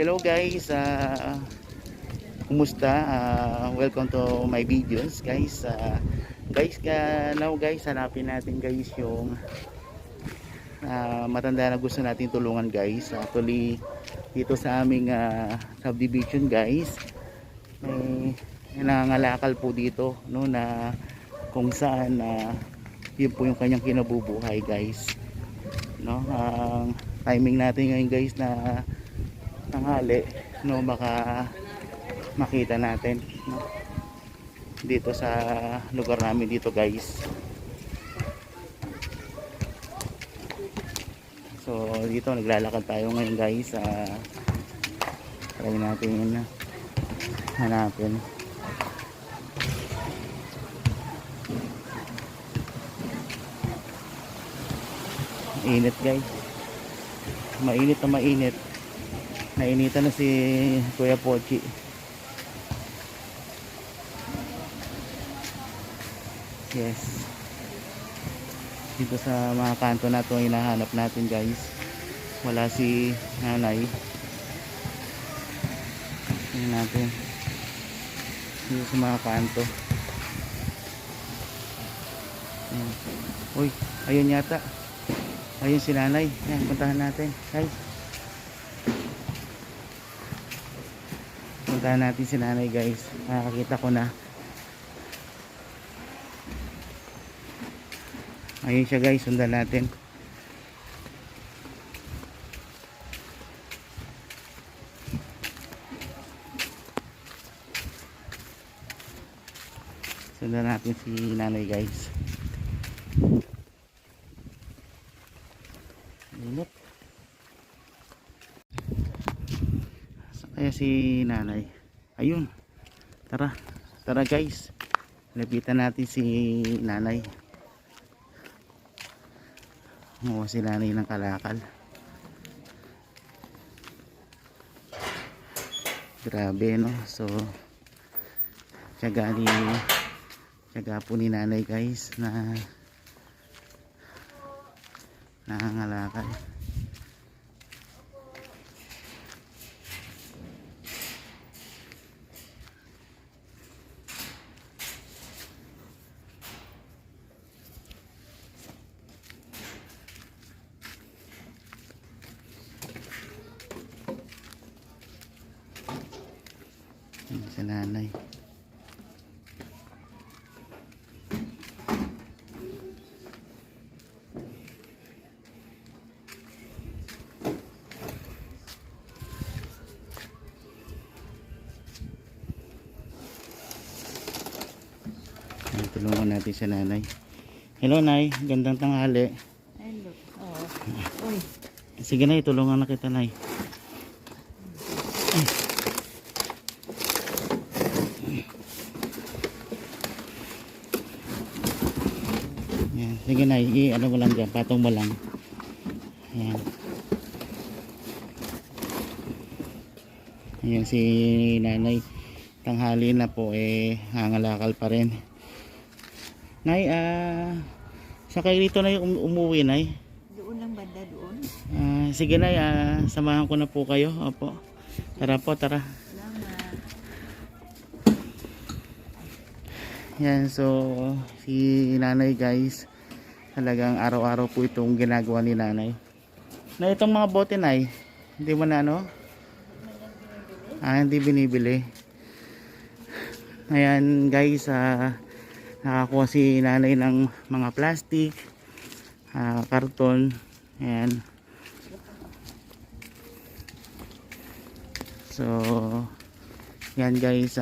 Hello guys, kumusta? Welcome to my videos guys. Now guys, hanapin natin guys yung matanda na gusto natin tulungan guys. Actually, dito sa aming subdivision guys, may nangangalakal po dito, no, na kung saan yun po yung kanyang kinabubuhay guys, no. Ang timing natin ngayon guys na tanghali, no, baka makita natin, no, dito sa lugar namin dito guys. So dito naglalakad tayo ngayon guys. Try natin hanapin. Init guys, mainit na mainit. Nainitan na si Kuya Pochi. Yes, dito sa mga kanto na ito hinahanap natin guys. Wala si nanay. Tingnan natin dito sa mga kanto. Ayan. Uy, ayun yata. Ayun si nanay. Ayan, puntahan natin guys. Puntahan natin si nanay guys. Nakakita ko na. Ayun siya guys, sundan natin. Sundan natin si nanay guys. Init. Saan kaya si nanay? Ayun. Tara. Tara guys. Lapitan natin si nanay. Oo, si nanay ng kalakal. Grabe, no? So tiyaga po ni nanay guys na nangangalakal. Sa nanay. Tulungan natin sa nanay. Hello nay, gandang tanghali. Hello. Oh. Uy. Sige nay, tulungan na kita nay. Yan, sige nay, ano mo lang dyan, patong mo lang. Ayan. Ayan si nanay. Tanghali na po, hangalakal pa rin. Nay, sa kayo dito na umuwi nay? Doon lang banda doon. Sige nay, samahan ko na po kayo. Opo. Tara po, tara. Salamat. Yan, so si nanay guys, talagang araw-araw po itong ginagawa ni nanay. Na itong mga bote nay, hindi mo na ano? Hindi binibili. Ayan guys, nakakuha si nanay ng mga plastic, karton. Ayan. So yan guys,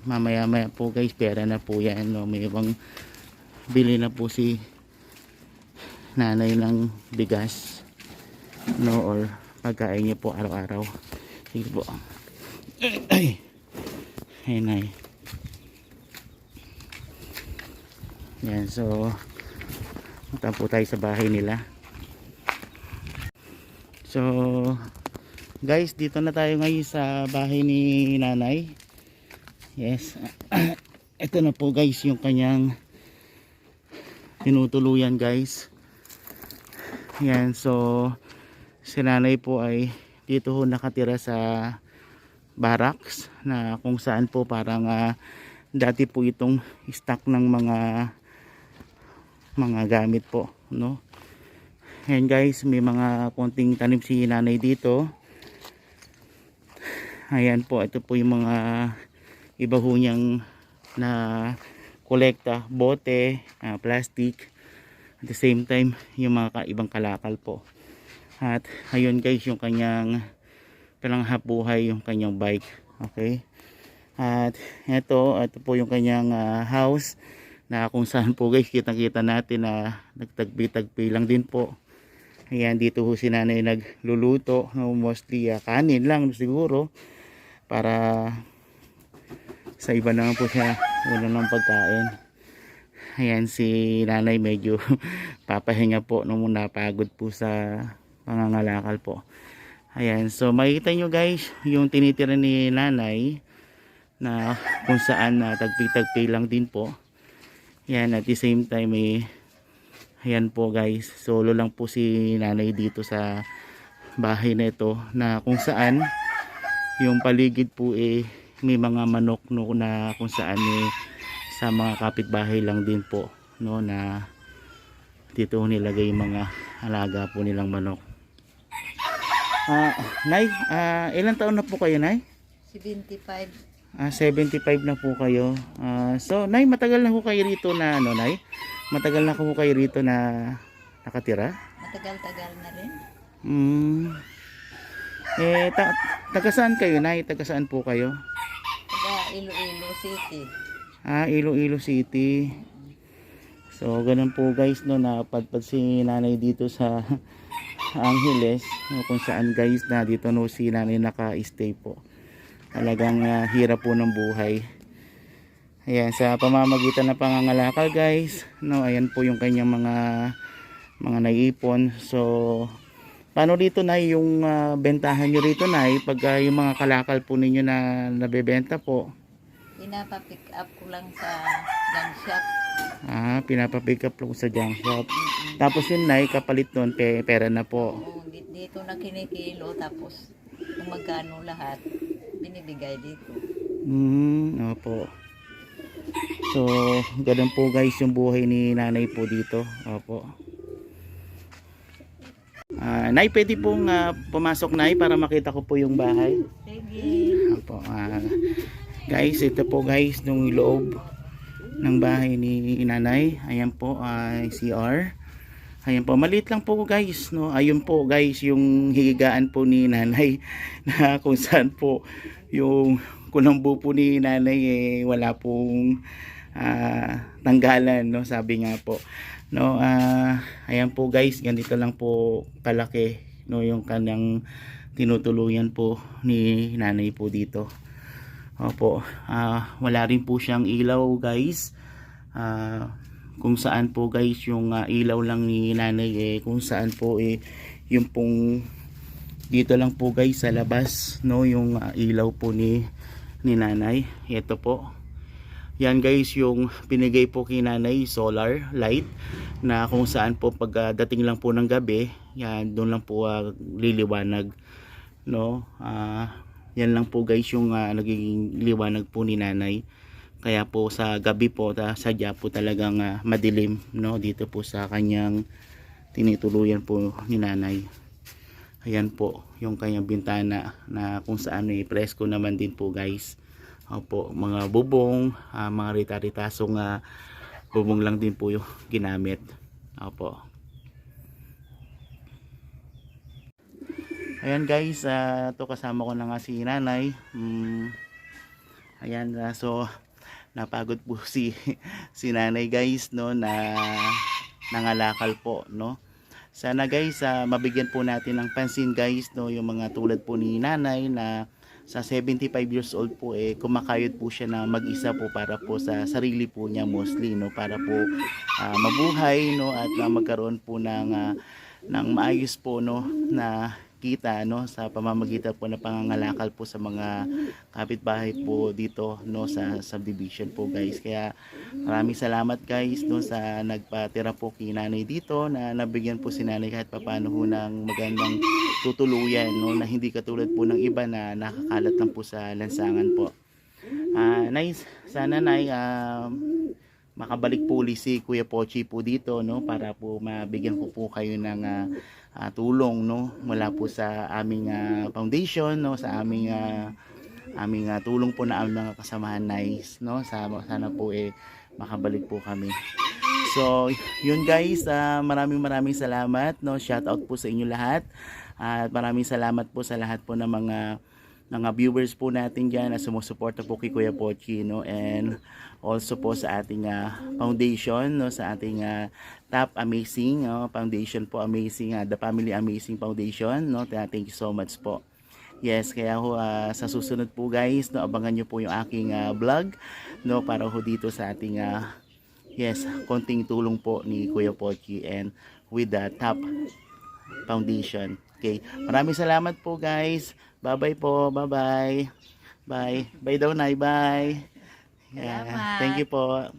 mamaya po guys, pera na po yan, no? May ibang bili na po si nanay ng bigas, no, or pagkain niya po araw-araw. Sige po. Ay, ay. Yan, so punta po tayo sa bahay nila. So guys, dito na tayo ngayon sa bahay ni nanay. Yes. Ito na po guys yung kanyang tinutuluyan guys. Yan, so si nanay po ay dito ho nakatira sa barracks na kung saan po parang dati po itong stock ng mga gamit po, no. Ayan guys, may mga konting tanim si nanay dito. Ayan po, ito po yung mga iba ho niyang na kolekta, bote, plastic, at the same time yung mga ibang kalakal po. At ayun guys, yung kanyang pananghabuhay, yung kanyang bike. Okay, at ito po yung kanyang house na kung saan po guys kitang kita natin na nagtagpi-tagpi lang din po. Ayan, dito ho si nanay nagluluto, no, mostly kanin lang siguro para sa iba naman po siya wala ng pagkain. Ayan, si nanay medyo papahinga po nung napagod po sa pangangalakal po. Ayan, so makikita nyo guys yung tinitira ni nanay na kung saan tagpi-tagpi lang din po. Ayan, at the same time ayan po guys, solo lang po si nanay dito sa bahay na ito, na kung saan yung paligid po may mga manok, no, na kung saan sa mga kapitbahay lang din po, no, na dito nilagay yung mga alaga po nilang manok. Nay, ilang taon na po kayo, Nay? 75. 75 na po kayo. So Nay, matagal na po kayo rito na ano, Nay? Matagal na po kayo rito na nakatira? Matagal-tagal na rin. Taga saan kayo, Nay? Taga saan po kayo? Taga Iloilo City. Iloilo City. So ganun po guys, no, napadpad si nanay dito sa Angeles, no, kung saan guys na dito no si nanay naka-stay po. Talagang hirap po ng buhay. Ayan, sa pamamagitan ng pangangalakal guys, no, ayan po yung kanyang mga naipon. So paano dito na yung bentahan nyo rito, Nay, pag yung mga kalakal po ninyo na nabebenta po? Pinapapick up ko lang sa gun shop. Pinapapick up lang sa junk shop. Tapos yun, Nay, kapalit nun pera na po. Oo, dito na kinikilo, tapos kung magkano lahat binibigay dito. Opo. So ganun po guys yung buhay ni nanay po dito. Opo. Nay, pwede pong pumasok, Nay, para makita ko po yung bahay. Sige. Opo. Guys, ito po guys nung loob ng bahay ni nanay. Ayan po, CR. Ayan po, maliit lang po guys, no. Ayun po guys yung higaan po ni nanay na kung saan po yung kulambo po ni nanay wala pong tanggalan, no, sabi nga po, no. Ayan po guys, ganito lang po kalaki, no, yung kanyang tinutuluyan po ni nanay po dito. Opo, wala rin po siyang ilaw guys. Kung saan po guys yung ilaw lang ni nanay kung saan po yung pong dito lang po guys sa labas, no, yung ilaw po ni nanay. Ito po, yan guys yung pinigay po kay nanay, solar light, na kung saan po pag dating lang po ng gabi, yan doon lang po liliwanag, no. Yan lang po guys yung nagiging liwanag po ni nanay. Kaya po sa gabi po sadya po talagang madilim, no, dito po sa kanyang tinituluyan po ni nanay. Ayan po yung kanyang bintana na kung saan presko naman din po guys. Opo, mga bubong, mga rita-ritasong bubong lang din po yung ginamit. Opo. Ayan guys, to kasama ko na nga si nanay. Ayan, so napagod po si nanay guys, no, na nangalakal po, no. Sana guys mabigyan po natin ng pansin guys, no, yung mga tulad po ni nanay na sa 75 years old po kumakayod po siya na mag-isa po para po sa sarili po niya mostly, no, para po mabuhay, no, at magkaroon po ng maayos po, no, na kita, no, sa pamamagitan po ng pangangalakal po sa mga kapitbahay po dito, no, sa subdivision po guys. Kaya maraming salamat guys, no, sa nagpatira po kay nanay dito, na nabigyan po si nanay kahit papaano ho ng magandang tutuluyan, no, na hindi katulad po ng iba na nakakalat lang po sa lansangan po. Nice, sana nay makabalik po ulit si Kuya Pochi po dito, no, para po mabigyan ko po kayo ng tulong, no, mula po sa aming foundation, no, sa aming tulong po na aming mga kasamahan. Nice, no, sana po makabalik po kami. So yun guys, maraming salamat, no, shout out po sa inyo lahat, at maraming salamat po sa lahat po ng mga viewers po natin dyan na sumusuporta po kay Kuya Pochi, no, and also po sa ating foundation, no, sa ating Top Amazing Foundation po, amazing, The Family Amazing Foundation, no. Thank you so much po. Yes, kaya ho, sa susunod po guys, no, abangan nyo po yung aking vlog, no, para ho dito sa ating yes, konting tulong po ni Kuya Pochi and with the Top Foundation. Okay, maraming salamat po guys. Bye-bye po. Bye-bye. Bye. Bye daw, Nay. Bye. Yeah. Salamat. Thank you po.